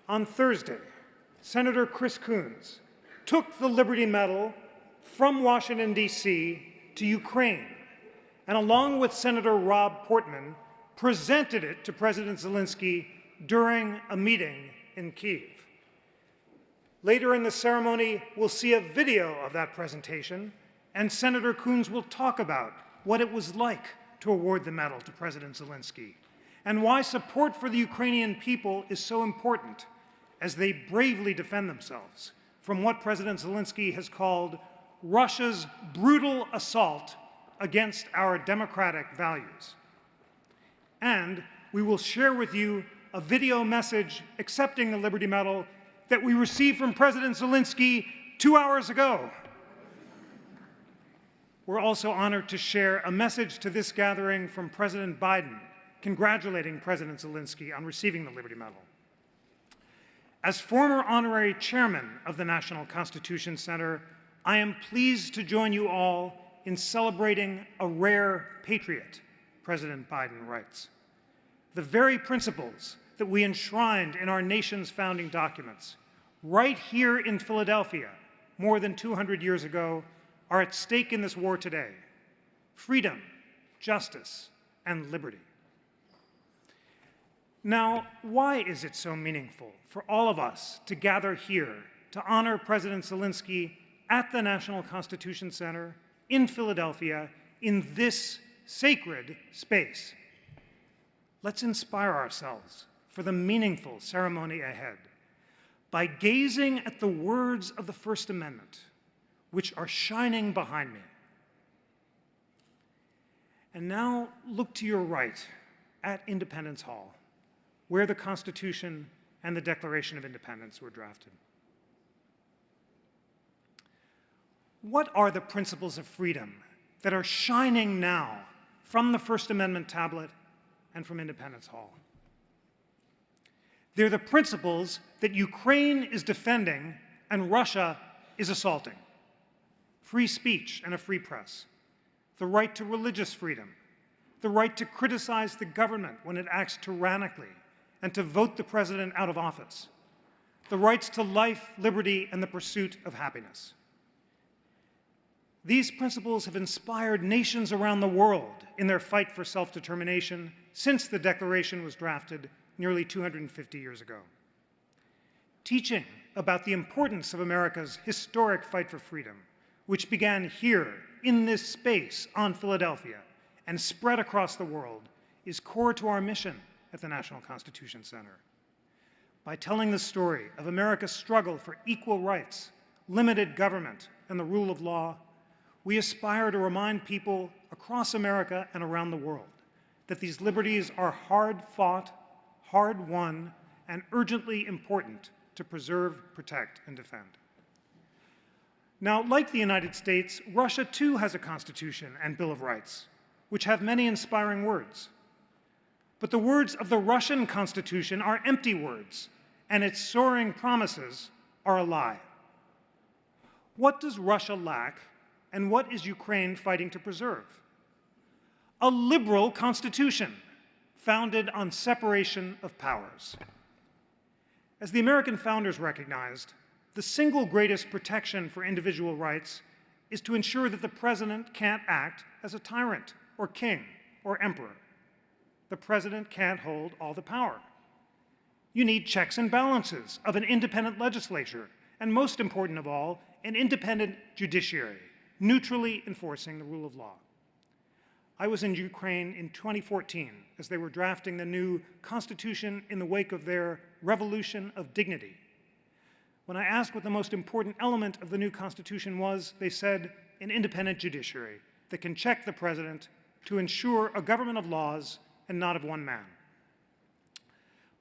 On Thursday, Senator Chris Coons took the Liberty Medal from Washington, D.C. to Ukraine, and along with Senator Rob Portman, presented it to President Zelenskyy during a meeting in Kyiv. Later in the ceremony, we'll see a video of that presentation, and Senator Coons will talk about what it was like to award the medal to President Zelenskyy, and why support for the Ukrainian people is so important as they bravely defend themselves from what President Zelenskyy has called Russia's brutal assault against our democratic values. And we will share with you a video message accepting the Liberty Medal that we received from President Zelenskyy 2 hours ago. We're also honored to share a message to this gathering from President Biden, congratulating President Zelenskyy on receiving the Liberty Medal. As former honorary chairman of the National Constitution Center, I am pleased to join you all in celebrating a rare patriot, President Biden writes. The very principles that we enshrined in our nation's founding documents, right here in Philadelphia, more than 200 years ago, are at stake in this war today: freedom, justice, and liberty. Now, why is it so meaningful for all of us to gather here to honor President Zelenskyy at the National Constitution Center in Philadelphia in this sacred space? Let's inspire ourselves for the meaningful ceremony ahead by gazing at the words of the First Amendment, which are shining behind me. And now look to your right at Independence Hall, where the Constitution and the Declaration of Independence were drafted. What are the principles of freedom that are shining now from the First Amendment tablet and from Independence Hall? They're the principles that Ukraine is defending and Russia is assaulting: free speech and a free press, the right to religious freedom, the right to criticize the government when it acts tyrannically and to vote the president out of office, the rights to life, liberty, and the pursuit of happiness. These principles have inspired nations around the world in their fight for self-determination since the Declaration was drafted nearly 250 years ago. Teaching about the importance of America's historic fight for freedom, which began here in this space on Philadelphia and spread across the world, is core to our mission at the National Constitution Center. By telling the story of America's struggle for equal rights, limited government, and the rule of law, we aspire to remind people across America and around the world that these liberties are hard-fought, hard-won, and urgently important to preserve, protect, and defend. Now, like the United States, Russia too has a constitution and Bill of Rights, which have many inspiring words. But the words of the Russian Constitution are empty words, and its soaring promises are a lie. What does Russia lack, and what is Ukraine fighting to preserve? A liberal constitution founded on separation of powers. As the American founders recognized, the single greatest protection for individual rights is to ensure that the president can't act as a tyrant or king or emperor. The president can't hold all the power. You need checks and balances of an independent legislature, and most important of all, an independent judiciary, neutrally enforcing the rule of law. I was in Ukraine in 2014 as they were drafting the new constitution in the wake of their revolution of dignity. When I asked what the most important element of the new constitution was, they said an independent judiciary that can check the president to ensure a government of laws and not of one man.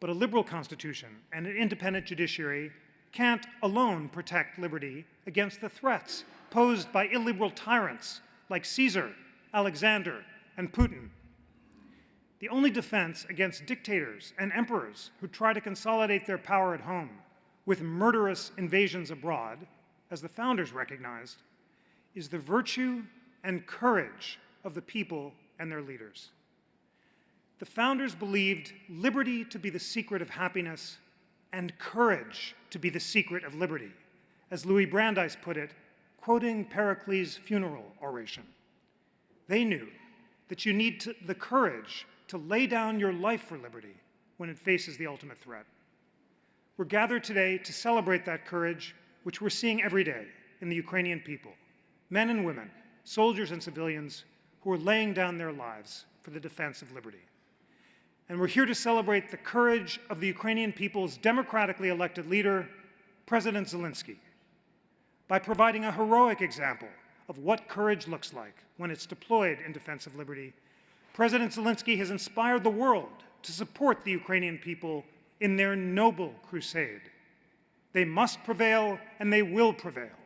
But a liberal constitution and an independent judiciary can't alone protect liberty against the threats posed by illiberal tyrants like Caesar, Alexander, and Putin. The only defense against dictators and emperors who try to consolidate their power at home with murderous invasions abroad, as the founders recognized, is the virtue and courage of the people and their leaders. The founders believed liberty to be the secret of happiness and courage to be the secret of liberty, as Louis Brandeis put it, quoting Pericles' funeral oration. They knew that you need the courage to lay down your life for liberty when it faces the ultimate threat. We're gathered today to celebrate that courage, which we're seeing every day in the Ukrainian people, men and women, soldiers and civilians, who are laying down their lives for the defense of liberty. And we're here to celebrate the courage of the Ukrainian people's democratically elected leader, President Zelenskyy, by providing a heroic example of what courage looks like when it's deployed in defense of liberty. President Zelenskyy has inspired the world to support the Ukrainian people in their noble crusade. They must prevail, and they will prevail.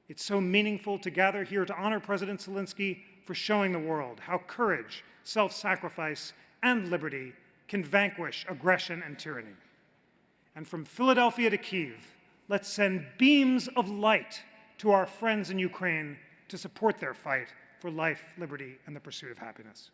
It's so meaningful to gather here to honor President Zelenskyy for showing the world how courage, self-sacrifice, and liberty can vanquish aggression and tyranny. And from Philadelphia to Kyiv, let's send beams of light to our friends in Ukraine to support their fight for life, liberty, and the pursuit of happiness.